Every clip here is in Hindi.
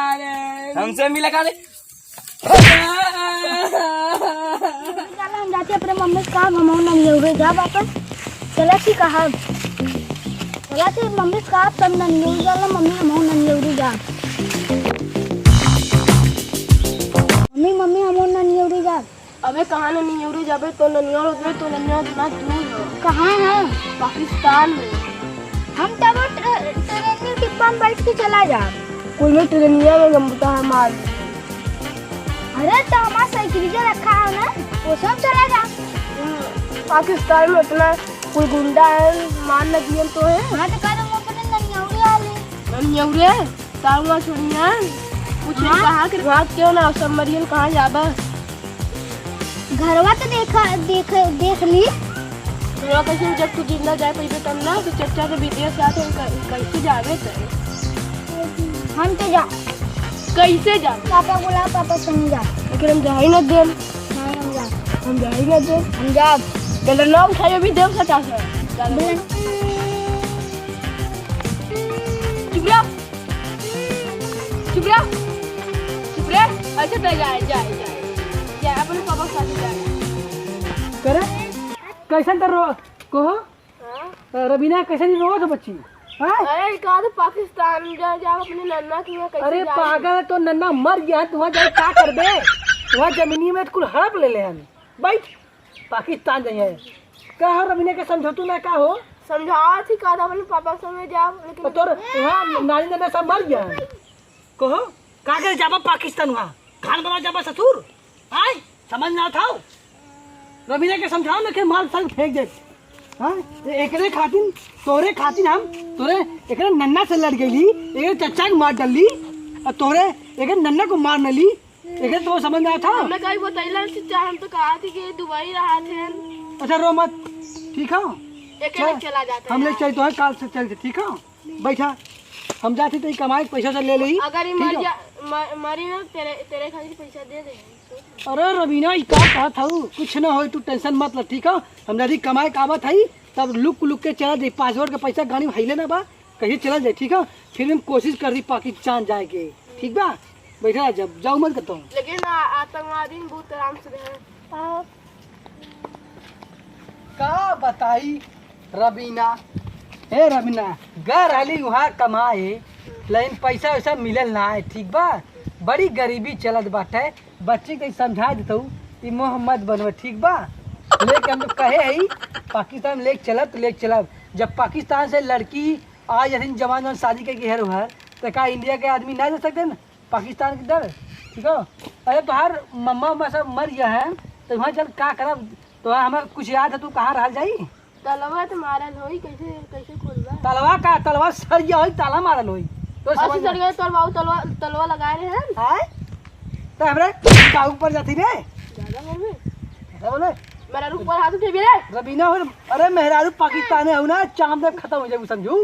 हमसे मिला का हम जाते अपने मम्मी से कहा हम नहीं हुए जा वापस चला सी कहा चला सी मम्मी से कहा तब नहीं हुई जाला मम्मी हम नहीं हुई जा मम्मी हम नहीं हुई जा। अबे कहाँ नहीं उड़ी जाबे तो ननिया उधर तो ननिया इतना दूर है। कहाँ है? पाकिस्तान में। हम तब ट्रेन डिब्बा में बैठ के चला जा कोई में ट्रेनिया में गमता है मार। अरे तो हमारा साइकिल जो रखा है ना वो सब चला जा। पाकिस्तान में अपना कोई गुंडा है मार न दिए तो है। हाँ तो कर हम अपने ननिया आले ननिया उड़े तावा छोड़िया कुछ कहाँ के वहाँ क्यों ना सब मरियन कहाँ जाबा घरवा तो देख ली घरवा कैसे जब तू जिंदा जाए पहले तब ना तो चचा के विदेश जाते कैसे जावे हम तो जा कैसे जा पापा बोला पापा संग जा लेकिन हम जा ही न दे हम जा ही न दे हम जा कल ना उठाए भी देव सटा से चुप रहो अच्छा तो जाए अपने पापा के साथ जाए करे कैसे तर रो कहो रबीना कैसे नहीं रो तो बच्ची अरे कहा तो पाकिस्तान जा अपने नन्ना की कैसे अरे पागल तो नन्ना मर गया तुम जाए क्या कर दे वहाँ जमीनी में कुल हड़प ले ले हम बैठ पाकिस्तान जाइए क्या हो रबीना के समझो तू ना क्या हो समझा थी कहा था अपने पापा के संग जाओ लेकिन तो वहाँ नानी नन्ना सब मर गया कहो का कर जाबा पाकिस्तान वहाँ खान बना जाबा ससुर आए समझ ना था रबीना के समझाओ ना कि माल सब फेंक दे हाँ एकरे खातिन तोरे खातिन हम तोरे एकरे नन्ना से लड़ गई एकरे चचा को मार डाली और तोरे एकरे नन्ना को मार न ली एकरे तो समझ ना था हमने कहीं बताइला चचा हम तो कहा थी कि दुबई रहा थे अच्छा रो मत ठीक है एक चला जाता हम लोग चल तो है काल से चलते ठीक है बैठा हम जाते तो कमाई पैसा से ले ली अगर मरी ना तेरे खातिर पैसा दे दे। अरे रबीना क्या कहा था कुछ ना हो तू टेंशन मत ल ठीक है हम यदि कमाए कावत है तब लुक के चला जाए पासपोर्ट का पैसा गाड़ी में हिले ना बा कहीं चला जाए ठीक है फिर हम कोशिश कर दी पाकिस्तान जाए के ठीक बा बैठा जब जाऊ मत करता हूँ लेकिन आतंकवादी बहुत आराम से रहे का बताई रबीना हे रबीना घर आली वहाँ कमाए लेकिन पैसा वैसा मिलल ना है ठीक बा बड़ी गरीबी चलत बाटे बच्चे के समझा देता हूँ कि मोहम्मद बनवे ठीक बा लेके हम तो कहे है पाकिस्तान में लेके चलब जब पाकिस्तान से लड़की आ जाती जवान शादी के घेर उहर तो का इंडिया के आदमी ना जा सकते ना पाकिस्तान के डर ठीक है अरे तोहार मम्मा सब मर गया है तो वहाँ चल का करब तो हमें कुछ याद है तू कहाँ रह जाई तलवा तो मारल होई कैसे खोलबा तलवा सर गया होई ताला मारल होई तो समझ सर गए तलवा लगाए रहे हैं हां तो हमरे का ऊपर जाती रे ज्यादा बोल बोले मेरा ऊपर हाथ उठे भी रे रबीना हो अरे मेहरारू पाकिस्तान है ना चांद में खत्म हो जाए समझू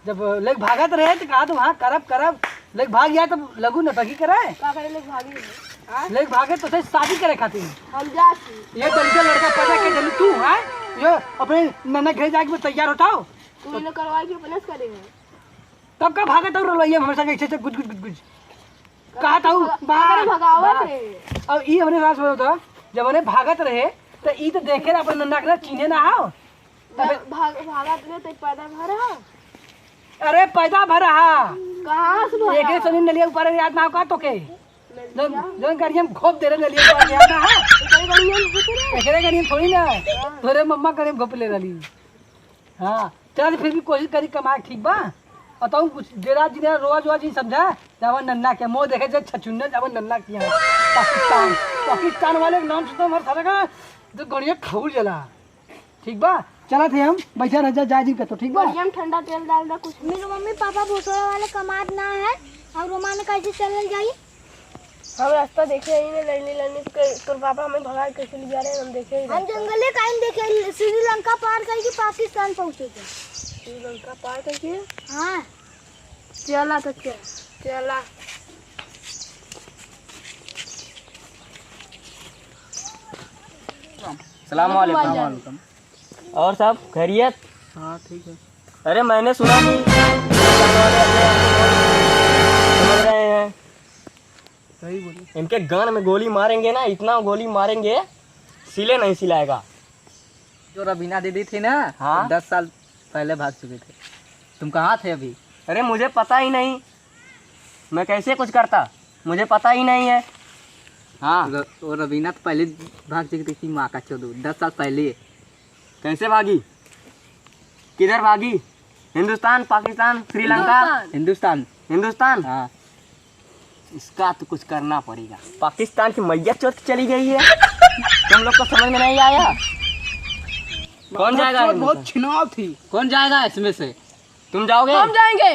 जब लेक भागत रहे तो कहा तो वहां करब लेक भाग गया तो लगू न तकी करे का करे लेक भागी लेक भागे तो से शादी करे खातिर हम जाती ये दलके लड़का पैदा के जल्दी तू है ये अपने नन्ना घर जाके तैयार होताओ तू इन्हें करवाई के अपने करेंगे तब का भागत और रलैया हमेशा ऐसे से गुज कहा था बाहर भगावत रे अब ई हमने रात बोला था जब उन्हें भागत रहे तो ई तो देखे ना अपने नन्ना के चीने ना आओ भागत रहे तो पैदा भरा अरे पैदा भरा कहां से भरा एक सनी नलिया ऊपर याद ना का तो के जो गाड़ियां घोप दे रहे नलिया ऊपर याद ना हां एकरे गाड़ियां थोड़ी ना तोरे मम्मा करे घोप ले रही हां चल फिर भी कोशिश करी कमाए ठीक बा बताऊं कुछ जेरा जी ने रोज ही समझा जब नन्ना के मुंह देखे छछुन्ने जब नन्ना किया पाकिस्तान वाले नाम सुनता हमारे सारे का तो गड़िया खौल जला ठीक बा चला थे हम बैठा रह जा जी का तो ठीक बा हम ठंडा तेल डाल दा कुछ मेरे मम्मी पापा भोसड़ा वाले कमात ना है और रोमान कैसे चलल जाई हम रास्ता देखे ही लड़ने तो पापा हमें भगा कैसे ले जा रहे हैं हम देखे हम जंगले काइन देखे श्रीलंका पार करके पाकिस्तान पहुंचे थे श्रीलंका पार करके हाँ चला तो क्या चला सलाम वालेकुम और सब खैरियत हाँ ठीक है अरे मैंने सुना नहीं इनके गन में गोली मारेंगे ना, इतना गोली मारेंगे सिले नहीं सिलाएगा। जो रबीना दीदी थी ना, हाँ? 10 साल पहले भाग चुके थे। तुम कहाँ थे अभी? अरे मुझे पता ही नहीं, मैं कैसे कुछ करता, मुझे पता ही नहीं है। हाँ, वो रबीना तो पहले भाग चुकी थी, माँ का चौदह 10 साल पहले। कैसे भागी, किधर भागी? हिंदुस्तान, पाकिस्तान, श्रीलंका? हिंदुस्तान। हिंदुस्तान। हाँ, इसका तो कुछ करना पड़ेगा। पाकिस्तान की मैया चौथ चली गई है, तुम लोग को समझ में नहीं आया? कौन जाएगा? बहुत चुनाव थी, कौन जाएगा इसमें से? तुम जाओगे? हम जाएंगे।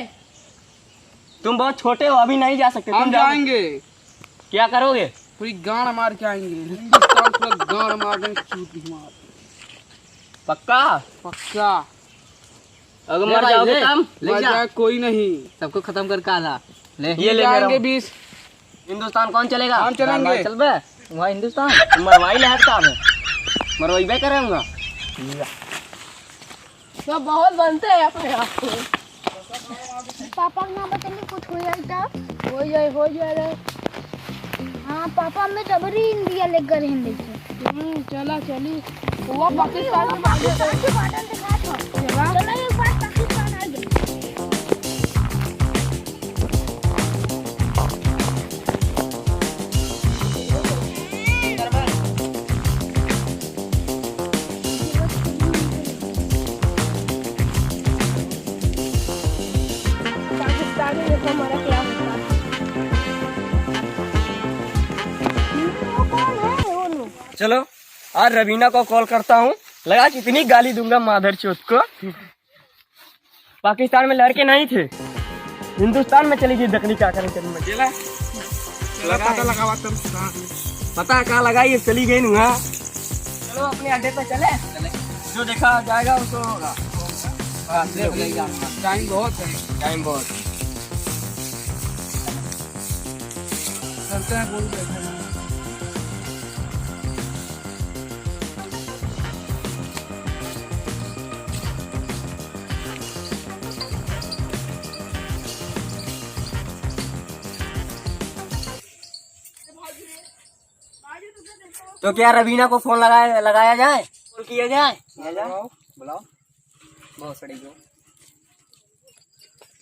तुम बहुत छोटे हो, अभी नहीं जा सकते। तुम जाएंगे, क्या करोगे? पूरी गाड़ मार के आएंगे। हिंदुस्तान पूरा गाड़ मार देंगे, चूती मार। पक्का? पक्का। अगर मर जाओगे तब ले जा। कोई नहीं, सबको खत्म करके आधा ले। ये ले जाएंगे 20। हिंदुस्तान कौन चलेगा? हम चलेंगे। चल बे वहाँ हिंदुस्तान। मरवाई लहर साहब है, मरवाई करेंगे। तो बहुत बनते हैं अपने आप को। पापा को ना बताइए कुछ हो जाए तो। हो जाए। हाँ पापा मैं जबरी इंडिया लेकर हिंदी से। चला चली वो पाकिस्तान में पाकिस्तान के बॉर्डर दिखा दो। चलो एक बार पाकिस्तान आ गए। पाकिस्तान में देखो हमारा क्या होता है। वो कौन है वो लोग? चलो आज रवीना को कॉल करता हूँ, लगा कितनी गाली दूंगा माधर चौथ को। पाकिस्तान में लड़के नहीं थे, हिंदुस्तान में चली गई, दखनी क्या करें करें। चला पता लगा, पता कहाँ लगाई, चली गई नू। हाँ चलो अपने अड्डे पे चले, जो देखा जाएगा उसको होगा। टाइम बहुत है, टाइम बहुत। चलते हैं, कोई बैठे हैं। तो क्या रवीना को फोन लगाया जाए, फोन किया जाए? बुलाओ। बहुत सड़ी गो।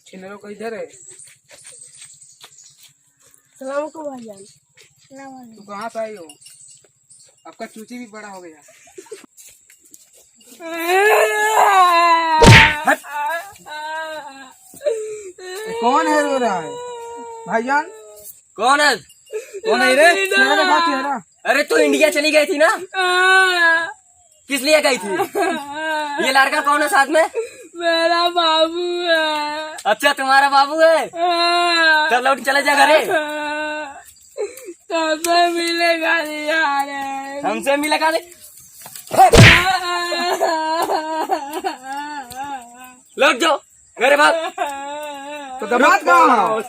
छिनरो को इधर है। सलाम को भाईजान। तू कहाँ से आई हो? आपका चूची भी बड़ा हो गया। कौन है रो रहा है भाईजान? कौन है? कौन है रे? चेहरा दिखा, चेहरा। अरे तू इंडिया चली गई थी ना, किस लिए गई थी? ये लड़का कौन है साथ में? मेरा बाबू है। अच्छा तुम्हारा बाबू है, चल लौट चले जा घरे। कैसे मिलेगा यार? हमसे मिलेगा ले, लौट जाओ घरे भाग। तो बात कहाँ?